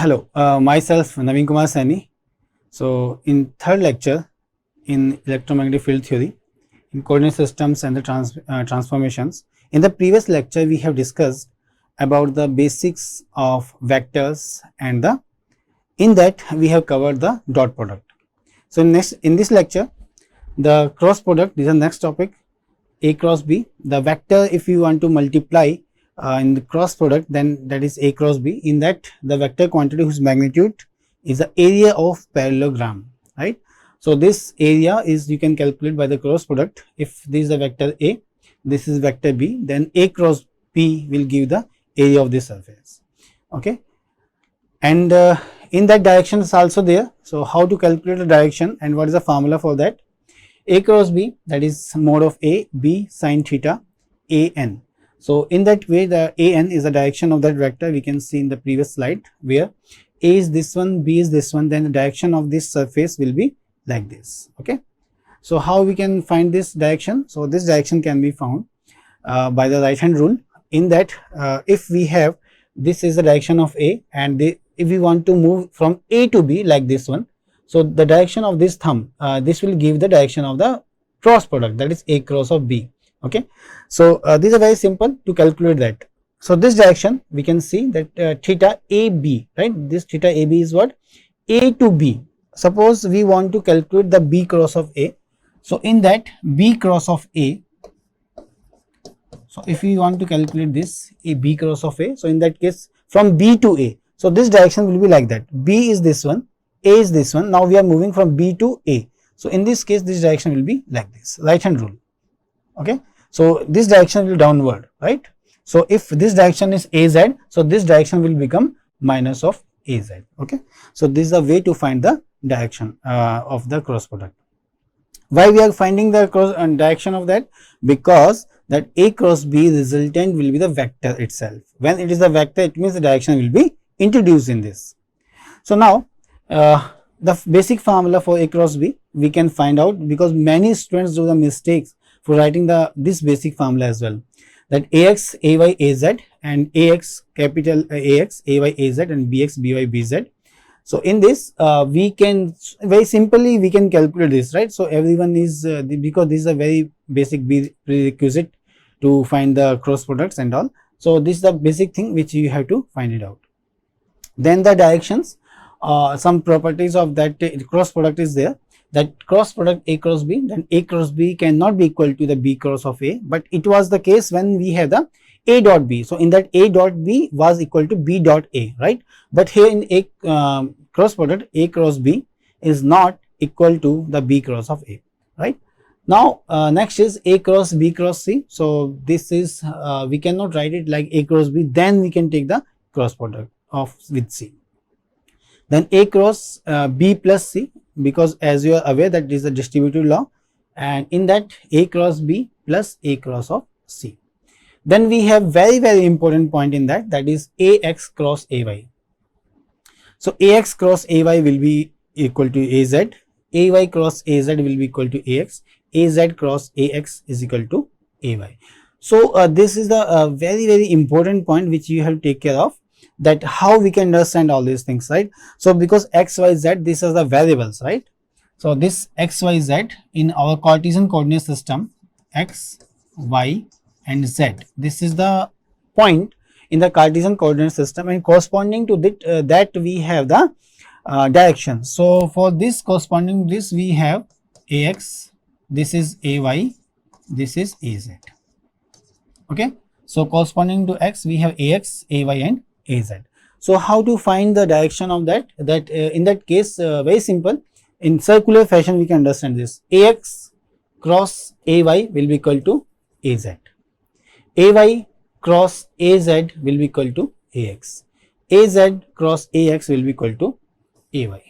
Hello, myself Naveen Kumar Saini. So, in third lecture in electromagnetic field theory, in coordinate systems and the transformations. In the previous lecture, we have discussed about the basics of vectors and in that we have covered the dot product. So, in this lecture, the cross product is the next topic, A cross B. The vector, if you want to multiply in the cross product, then that is A cross B. In that, the vector quantity whose magnitude is the area of parallelogram, right. So, this area is you can calculate by the cross product. If this is the vector A, this is vector B, then A cross B will give the area of this surface, okay. And in that direction is also there. So, how to calculate the direction and what is the formula for that? A cross B, that is mod of A, B sin theta, A n. So, in that way, the A n is the direction of that vector. We can see in the previous slide where A is this one, B is this one, then the direction of this surface will be like this, okay. So, how we can find this direction? So, this direction can be found by the right hand rule. In that, if we have this is the direction of A, and if we want to move from A to B like this one, so the direction of this thumb, this will give the direction of the cross product, that is A cross of B, okay. So, these are very simple to calculate that. So, this direction we can see that theta AB, right, this theta AB is what? A to B. Suppose we want to calculate the B cross of A. So, in that B cross of A, so if we want to calculate this A B cross of A, so in that case from B to A, so this direction will be like that. B is this one, A is this one. Now we are moving from B to A. So, in this case this direction will be like this, right hand rule, okay. So, this direction will downward, right. So, if this direction is AZ, so this direction will become minus of AZ, okay. So, this is the way to find the direction of the cross product. Why we are finding the cross direction of that? Because that A cross B resultant will be the vector itself. When it is the vector, it means the direction will be introduced in this. So, now the basic formula for A cross B we can find out, because many students do the mistakes for writing this basic formula as well, that AX AY AZ and AX capital AX AY AZ and BX BY BZ. So, in this we can very simply we can calculate this, right. So, everyone is because this is a very basic prerequisite to find the cross products and all. So, this is the basic thing which you have to find it out. Then the directions, some properties of that cross product is there, that cross product A cross B, then A cross B cannot be equal to the B cross of A, but it was the case when we have the A dot B. So, in that A dot B was equal to B dot A, right. But here in A cross product A cross B is not equal to the B cross of A, right. Now, next is A cross B cross C. So, this is we cannot write it like A cross B, then we can take the cross product of with C. Then A cross B plus C, because as you are aware that is the distributive law, and in that A cross B plus A cross of C. Then we have very important point in that, that is AX cross AY. So, AX cross AY will be equal to AZ, AY cross AZ will be equal to AX, AZ cross AX is equal to AY. So, this is the very important point which you have to take care of, that how we can understand all these things, right. So, because X, Y, Z, these are the variables, right. So, this X, Y, Z in our Cartesian coordinate system, X, Y and Z, this is the point in the Cartesian coordinate system, and corresponding to that we have the direction. So, for this corresponding to this we have AX, this is AY, this is AZ, okay. So, corresponding to X we have AX, AY and AZ. So, how to find the direction of that? In that case very simple, in circular fashion we can understand this. AX cross AY will be equal to AZ, AY cross AZ will be equal to AX, AZ cross AX will be equal to AY,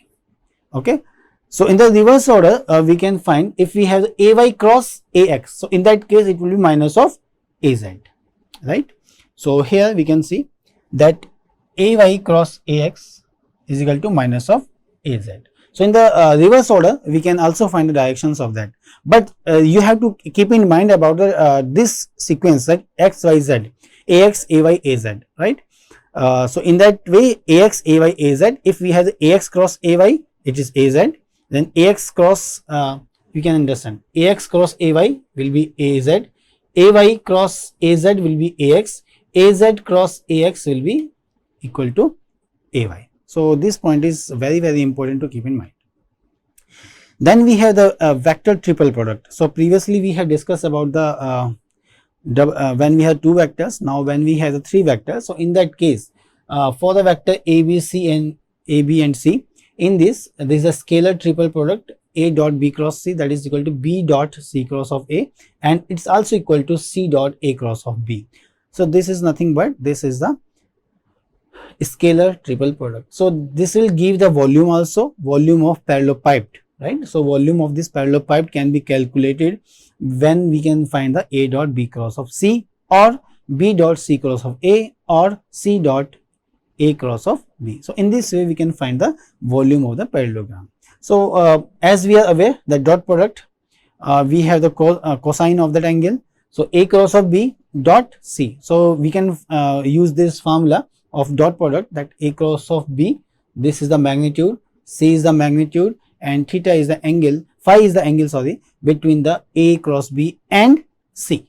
okay. So, in the reverse order we can find if we have AY cross AX, so in that case it will be minus of AZ, right. So, here we can see that AY cross AX is equal to minus of AZ. So, in the reverse order we can also find the directions of that, but you have to keep in mind about the this sequence, that X, Y, Z, AX, AY, AZ, right. So in that way, ax, ay, az, if we have the ax cross ay, it is az, then ax cross, you can understand, ax cross ay will be az, ay cross az will be ax, az cross ax will be equal to ay. So this point is very, very important to keep in mind. Then we have the vector triple product. So previously we have discussed about the when we have two vectors. Now when we have the three vectors, so in that case, for the vector a, b, c and a, b and c, in this there is a scalar triple product a dot b cross c, that is equal to b dot c cross of a, and it's also equal to c dot a cross of b. So this is nothing but this is the scalar triple product. So this will give the volume also, volume of parallelopiped, right? So volume of this parallelopiped can be calculated when we can find the a dot b cross of c, or b dot c cross of a, or c dot a cross of b. So in this way we can find the volume of the parallelogram. So as we are aware that dot product, we have the cosine of that angle. So a cross of b dot c. So we can use this formula of dot product, that a cross of b, this is the magnitude, c is the magnitude, and theta is the angle, phi is the angle, sorry, between the a cross b and c.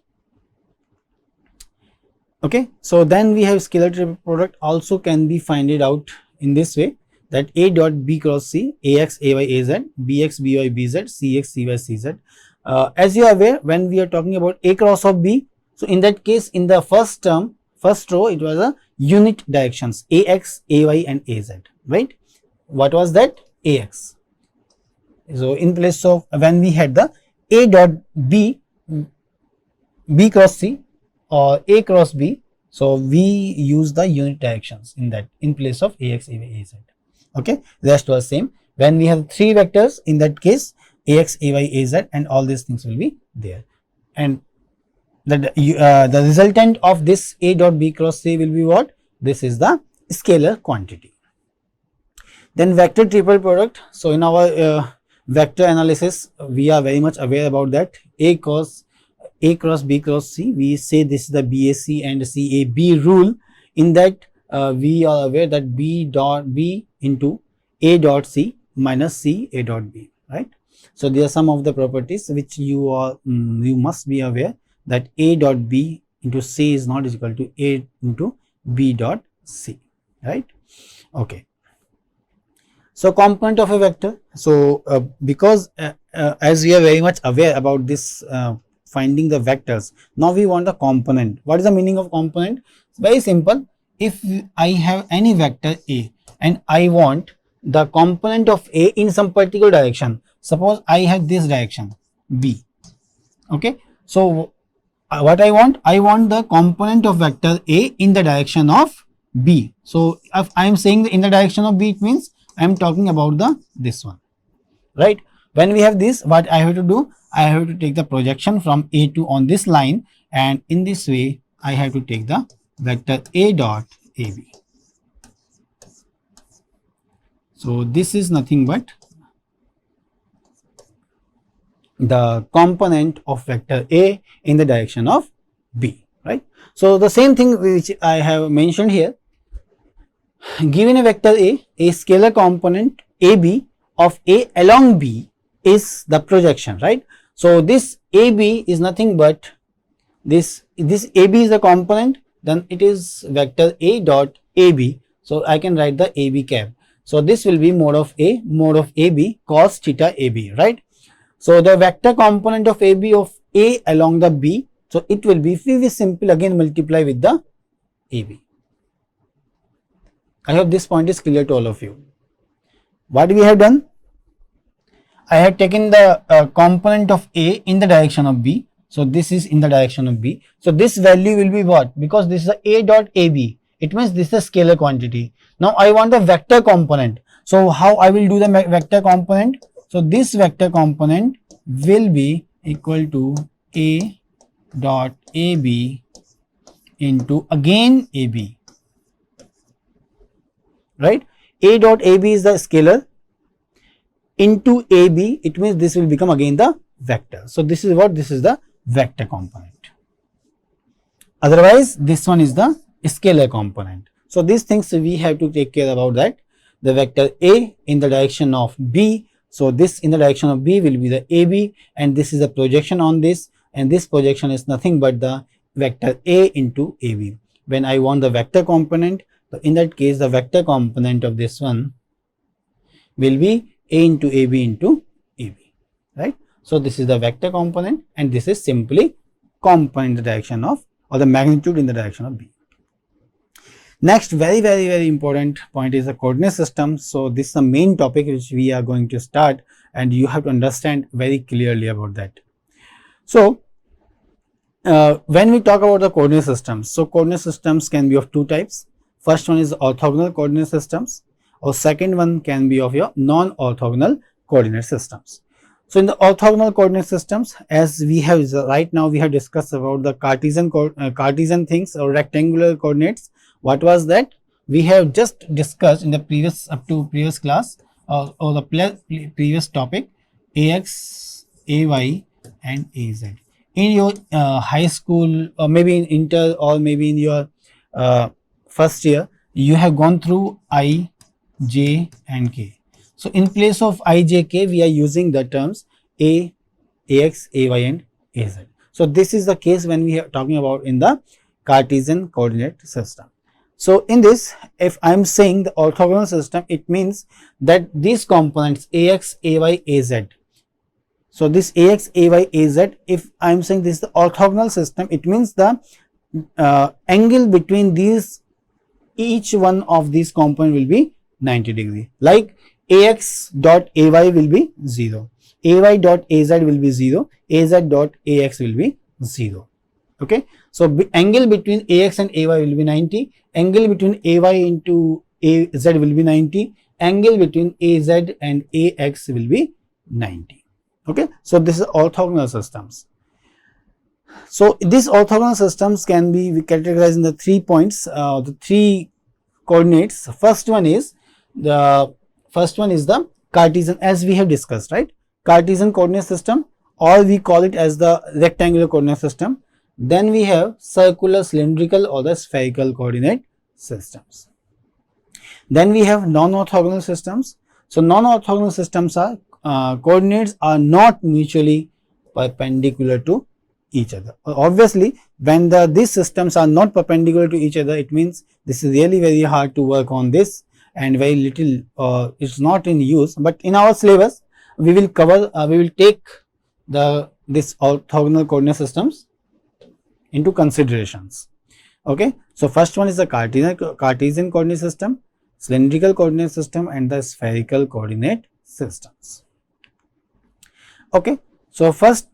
Okay, so then we have scalar triple product also can be finded out in this way, that a dot b cross c, ax, ay, az, bx, by, bz, cx, cy, cz. As you are aware, when we are talking about a cross of b, so in that case, in the first term, first row, it was a unit directions, ax, ay and az, right? What was that? Ax. So in place of, when we had the a dot b, b cross c or a cross b, so we use the unit directions in that, in place of ax, ay, az. Okay, rest was same. When we have three vectors, in that case, ax, ay, az, and all these things will be there, and the resultant of this a dot b cross c will be what? This is the scalar quantity. Then vector triple product. So in our vector analysis, we are very much aware about that. A cross b cross c, we say this is the BAC and CAB rule. In that we are aware that b dot b into a dot c minus c a dot b, right? So there are some of the properties which you must be aware, that a dot b into c is not equal to a into b dot c, right? Okay. So component of a vector. So because as we are very much aware about this finding the vectors, now we want the component. What is the meaning of component? It's very simple. If I have any vector a and I want the component of a in some particular direction, suppose I have this direction b, okay, so what I want the component of vector a in the direction of b. So if I am saying in the direction of b, it means I am talking about this one, right? When we have this, what I have to do, I have to take the projection from a to on this line, and in this way I have to take the vector a dot ab. So this is nothing but the component of vector a in the direction of b, right? So the same thing which I have mentioned here, given a vector a scalar component ab of a along b is the projection, right? So this ab is nothing but this ab is the component, then it is vector a dot ab. So I can write the ab cap. So this will be mod of a mod of ab cos theta ab, right? So the vector component of ab of a along the b, so it will be, we will simply again multiply with the ab. I hope this point is clear to all of you. What we have done, I have taken the component of a in the direction of b. So this is in the direction of b. So this value will be what? Because this is a dot ab, it means this is a scalar quantity. Now I want the vector component. So how I will do the vector component? So this vector component will be equal to a dot ab into again ab, right? A dot ab is the scalar into ab, it means this will become again the vector. So this is what? This is the vector component. Otherwise this one is the scalar component. So these things we have to take care about that. The vector A in the direction of B. So this in the direction of B will be the AB, and this is a projection on this, and this projection is nothing but the vector A into AB. When I want the vector component, so in that case the vector component of this one will be A into AB into AB, right. So this is the vector component, and this is simply component in the direction of, or the magnitude in the direction of B. Next, very important point is the coordinate system. So this is the main topic which we are going to start, and you have to understand very clearly about that. So when we talk about the coordinate systems, so coordinate systems can be of two types. First one is orthogonal coordinate systems, or second one can be of your non-orthogonal coordinate systems. So in the orthogonal coordinate systems, as we have right now, we have discussed about the Cartesian things or rectangular coordinates. What was that? We have just discussed in the previous class or the previous topic, Ax, Ay and Az. In your high school, or maybe in inter, or maybe in your first year, you have gone through I, J and K. So in place of I, J, K, we are using the terms A, Ax, Ay and Az. So this is the case when we are talking about in the Cartesian coordinate system. So in this, if I am saying the orthogonal system, it means that these components Ax, Ay, Az. So this Ax, Ay, Az, if I am saying this is the orthogonal system, it means the angle between these, each one of these components will be 90 degree. Like Ax dot Ay will be 0, Ay dot Az will be 0, Az dot Ax will be 0. Okay. So angle between Ax and Ay will be 90, angle between Ay into Az will be 90, angle between Az and Ax will be 90. Okay. So this is orthogonal systems. So these orthogonal systems can be categorized in the 3 points, the 3 coordinates. First one is the Cartesian, as we have discussed, right? Cartesian coordinate system, or we call it as the rectangular coordinate system. Then we have circular, cylindrical or the spherical coordinate systems. Then we have non-orthogonal systems. So non-orthogonal systems are coordinates are not mutually perpendicular to each other. Obviously, when these systems are not perpendicular to each other, it means this is really very hard to work on this, and very little it's not in use. But in our syllabus, we will cover, we will take this orthogonal coordinate systems into considerations. Okay. So first one is the Cartesian coordinate system, cylindrical coordinate system and the spherical coordinate systems. Okay. So first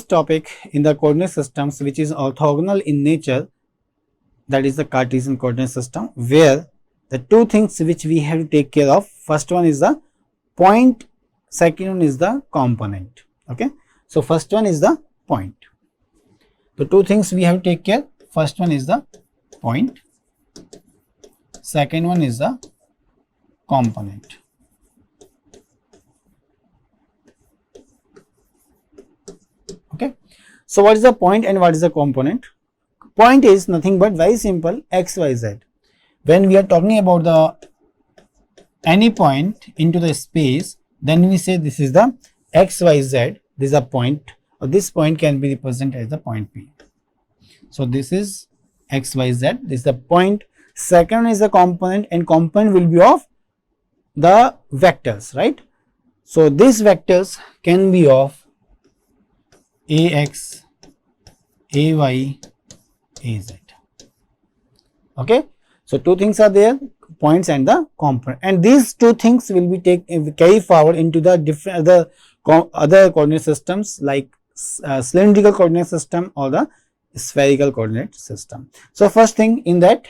topic in the coordinate systems, which is orthogonal in nature, that is the Cartesian coordinate system, where the two things which we have to take care of, first one is the point, second one is the component. Okay. So first one is the point. The two things we have to take care, first one is the point, second one is the component. Okay. So what is the point and what is the component? Point is nothing but very simple, x, y, z. When we are talking about the any point into the space, then we say this is the x, y, z. This is a point, or this point can be represented as the point P. So this is x, y, z. This is the point. Second is the component, and component will be of the vectors, right? So these vectors can be of Ax, Ay, Az. Okay. So two things are there, points and the component, and these two things will be carry forward into the different other coordinate systems like cylindrical coordinate system or the spherical coordinate system. So first thing in that,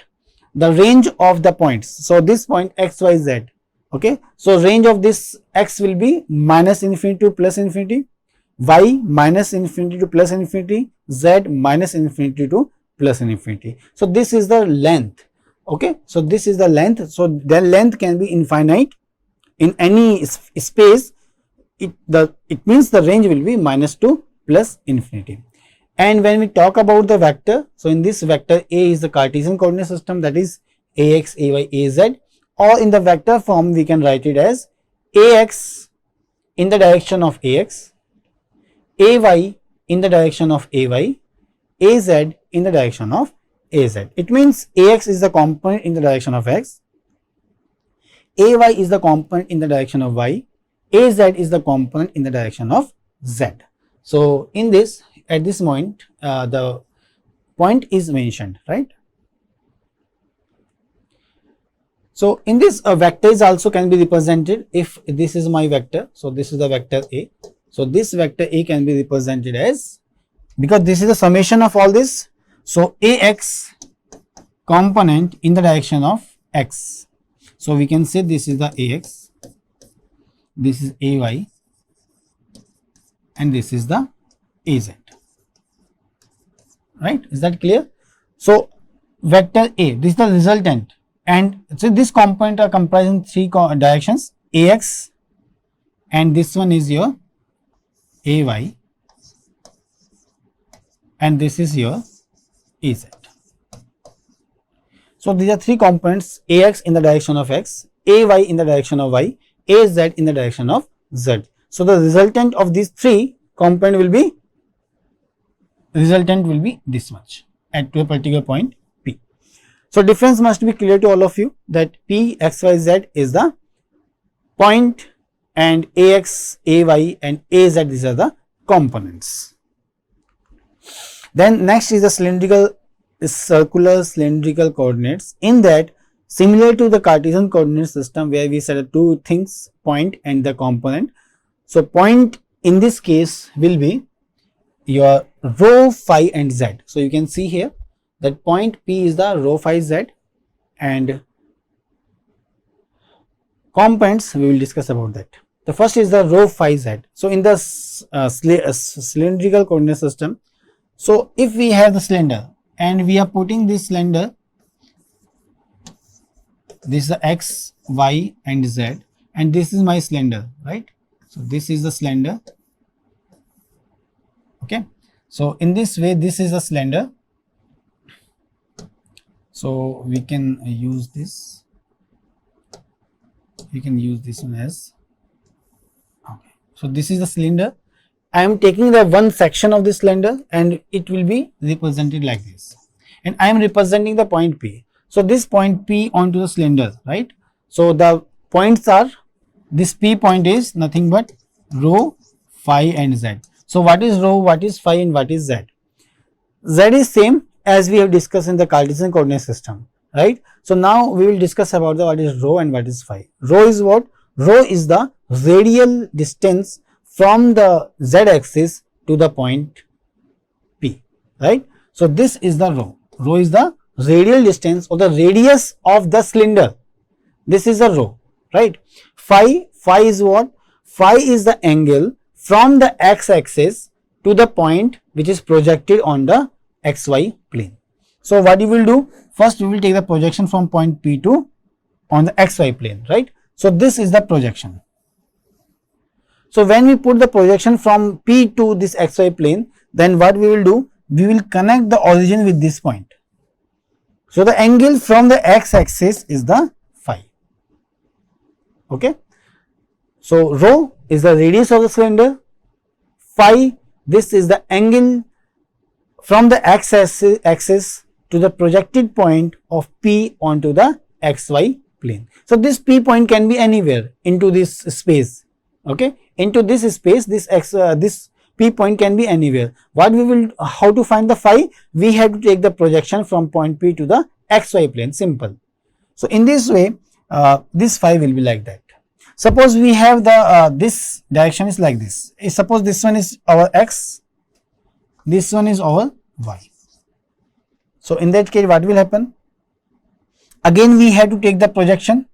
the range of the points. So this point x, y, z. Okay. So range of this x will be minus infinity to plus infinity, y minus infinity to plus infinity, z minus infinity to plus infinity. So this is the length. Okay. So this is the length. So the length can be infinite in any space. It means the range will be minus to plus infinity. And when we talk about the vector, so in this vector A is the Cartesian coordinate system, that is ax, ay, az, or in the vector form we can write it as ax in the direction of ax, ay in the direction of ay, az in the direction of az. It means ax is the component in the direction of x, ay is the component in the direction of y, az is the component in the direction of z. So in this, at this point, the point is mentioned, right? So in this, a vector is also can be represented. If this is my vector, so this is the vector A. So this vector A can be represented as, because this is the summation of all this, so ax component in the direction of x. So we can say this is the ax, this is ay, and this is the az. Right? Is that clear? So vector A, this is the resultant, and so this component are comprising three directions, ax, and this one is your ay, and this is your az. So these are three components, ax in the direction of x, ay in the direction of y, az in the direction of z. So the resultant of these three component will be, resultant will be this much at to a particular point P. So difference must be clear to all of you that P, x, y, z is the point, and ax, ay and az, these are the components. Then next is the cylindrical, circular cylindrical coordinates. In that, similar to the Cartesian coordinate system where we said two things, point and the component. So point in this case will be your rho, phi and z. So you can see here that point P is the rho, phi, z, and components we will discuss about that. The first is the rho, phi, z. So in the cylindrical coordinate system, so if we have the cylinder and we are putting this cylinder, this is the x, y and z, and this is my cylinder, right? So this is the cylinder. Okay, so in this way this is a cylinder, so we can use this, we can use this one as, okay, so this is the cylinder. I am taking the one section of this cylinder and it will be represented like this, and I am representing the point P. So this point P onto the cylinder, right? So the points are, this P point is nothing but rho, phi and z. So what is rho, what is phi and what is z? Z is same as we have discussed in the Cartesian coordinate system, right? So now we will discuss about the what is rho and what is phi. Rho is what? Rho is the radial distance from the z axis to the point P, right? So this is the rho. Rho is the radial distance or the radius of the cylinder. This is the rho, right? Phi, phi is what? Phi is the angle from the x axis to the point which is projected on the xy plane. So what you will do? First we will take the projection from point P to on the xy plane, right? So this is the projection. So when we put the projection from P to this xy plane, then what we will do? We will connect the origin with this point. So the angle from the x axis is the phi. Okay. So rho is the radius of the cylinder, phi, this is the angle from the x axis to the projected point of P onto the xy plane. So this P point can be anywhere into this space, okay, into this space, this P point can be anywhere. What we will, how to find the phi? We have to take the projection from point P to the xy plane, simple. So in this way, this phi will be like that. Suppose we have the this direction is like this. Suppose this one is our x, this one is our y. So in that case, what will happen? Again we have to take the projection.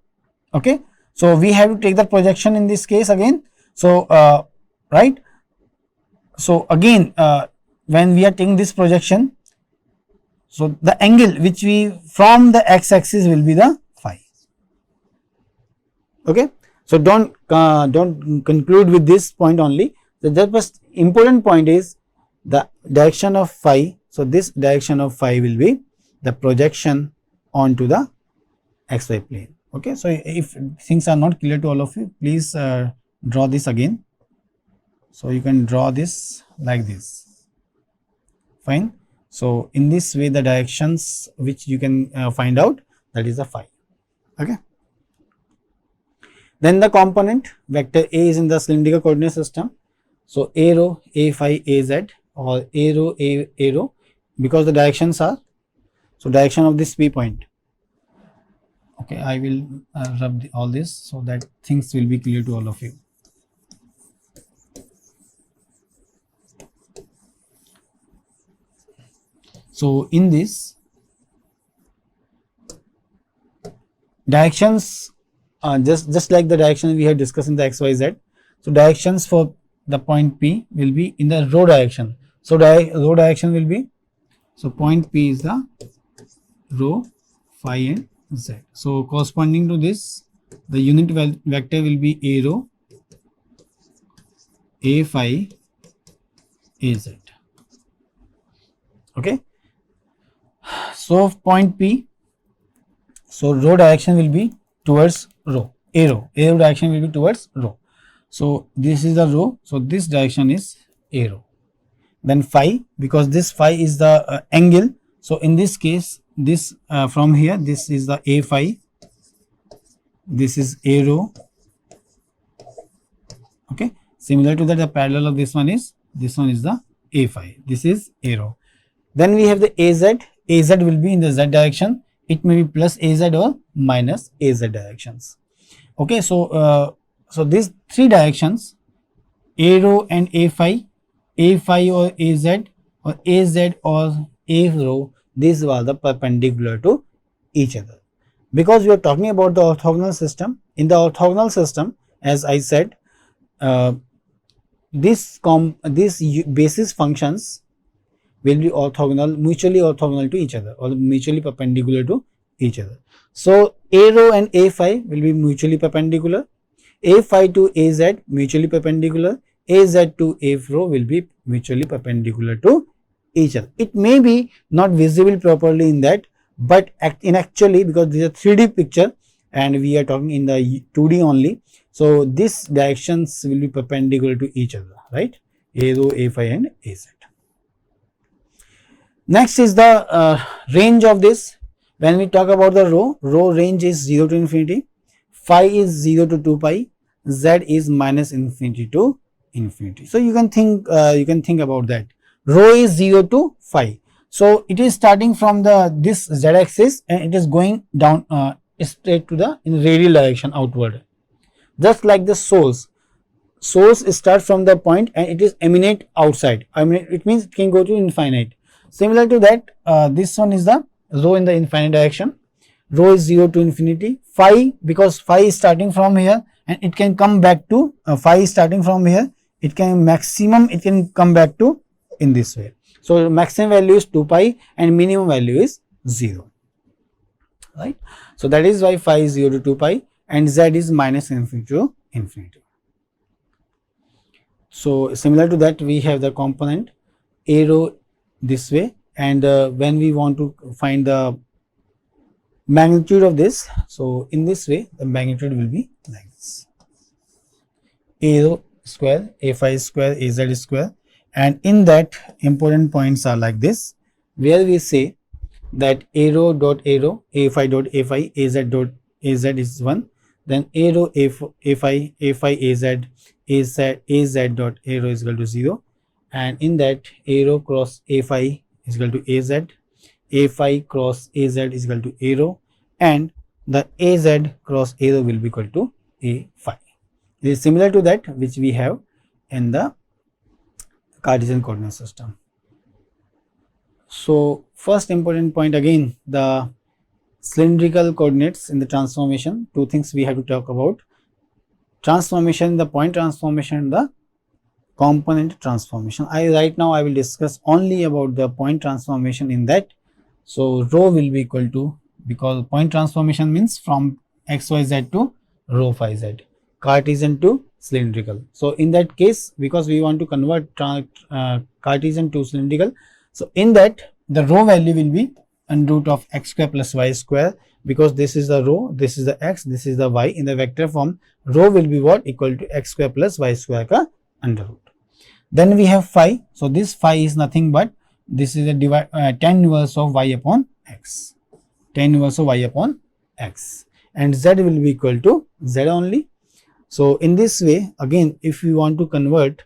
Okay, so we have to take the projection in this case again. So right. So again, when we are taking this projection, so the angle which we from the x axis will be the phi. Okay. So don't conclude with this point only. The first important point is the direction of phi. So this direction of phi will be the projection onto the xy plane. Okay, so if things are not clear to all of you, please draw this again. So you can draw this like this. Fine. So in this way, the directions which you can find out, that is the phi. Okay. Then the component vector A is in the cylindrical coordinate system. So a rho, a phi, a z, or a rho, a rho, because the directions are, so direction of this P point. Okay, I will rub all this so that things will be clear to all of you. So in this, directions just like the direction we had discussed in the xyz. So directions for the point P will be in the rho direction. So rho direction will be, so point P is the rho, phi and z. So corresponding to this, the unit vector will be a rho, a phi, a z. Okay. So point P, so rho direction will be towards rho, a rho direction will be towards rho. So this is the rho, so this direction is a rho. Then phi, because this phi is the angle, so in this case, this from here, this is the a phi, this is a rho. Okay, similar to that, the parallel of this one is the a phi, this is a rho. Then we have the az will be in the z direction. It may be plus az or minus az directions. Okay, so so these three directions, a rho and a phi or az, or az or a rho, these were the perpendicular to each other. Because we are talking about the orthogonal system. In the orthogonal system, as I said, these basis functions will be orthogonal, mutually orthogonal to each other, or mutually perpendicular to each other. So a rho and a phi will be mutually perpendicular, a phi to az mutually perpendicular, az to a rho will be mutually perpendicular to each other. It may be not visible properly in that, but in actually, because this is a 3D picture and we are talking in the 2D only, so these directions will be perpendicular to each other, right? A rho, a phi and az. Next is the range of this. When we talk about the rho range is 0 to infinity, phi is 0 to 2 pi, z is minus infinity to infinity. So you can think about that. Rho is 0 to phi. So it is starting from this z axis and it is going down straight to the in radial direction outward. Just like the source starts from the point and it is emanate outside. It means it can go to infinite. Similar to that, this one is the rho in the infinite direction. Rho is 0 to infinity. Phi, because phi is starting from here and it can come back to phi is starting from here. It can come back to in this way. So maximum value is 2 pi and minimum value is 0. Right. So that is why phi is 0 to 2 pi and z is minus infinity to infinity. So similar to that, we have the component a rho this way, and when we want to find the magnitude of this, so in this way the magnitude will be like this: a rho square, a phi square, az square, and in that important points are like this, where we say that a rho dot a rho, a phi dot a phi, az dot az is 1, then a rho a phi az dot a rho is equal to 0, and in that a rho cross a phi is equal to az, a phi cross az is equal to a rho, and the az cross a rho will be equal to a phi. It is similar to that which we have in the Cartesian coordinate system. So first important point, again the cylindrical coordinates in the transformation. Two things we have to talk about: transformation, the point transformation, the component transformation. Right now I will discuss only about the point transformation in that. So rho will be equal to, because point transformation means from xyz to rho phi z, Cartesian to cylindrical. So in that case, because we want to convert Cartesian to cylindrical, so in that the rho value will be under root of x square plus y square because this is the row, this is the x, this is the y. In the vector form, rho will be what? Equal to x square plus y square ka under root. Then we have phi. So this phi is nothing but this is a tan inverse of y upon x. Tan inverse of y upon x, and z will be equal to z only. So in this way, again, if we want to convert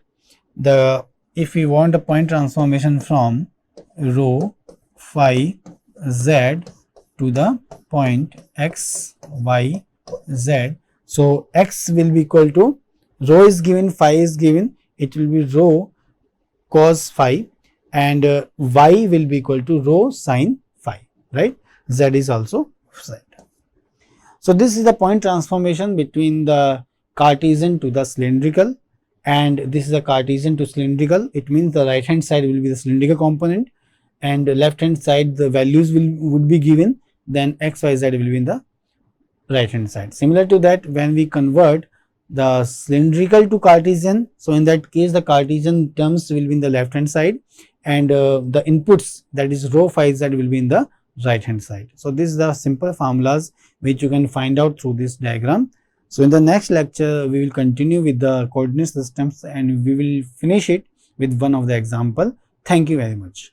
if we want a point transformation from rho phi z to the point x y z, so x will be equal to, rho is given, phi is given, it will be rho cos phi, and y will be equal to rho sin phi, right? Z is also z. So this is the point transformation between the Cartesian to the cylindrical, and this is a Cartesian to cylindrical. It means the right hand side will be the cylindrical component, and the left hand side the values would be given, then x, y, z will be in the right hand side. Similar to that, when we convert the cylindrical to Cartesian, so in that case the Cartesian terms will be in the left hand side, and the inputs, that is rho phi z, will be in the right hand side. So this is the simple formulas which you can find out through this diagram. So in the next lecture we will continue with the coordinate systems, and we will finish it with one of the example. Thank you very much.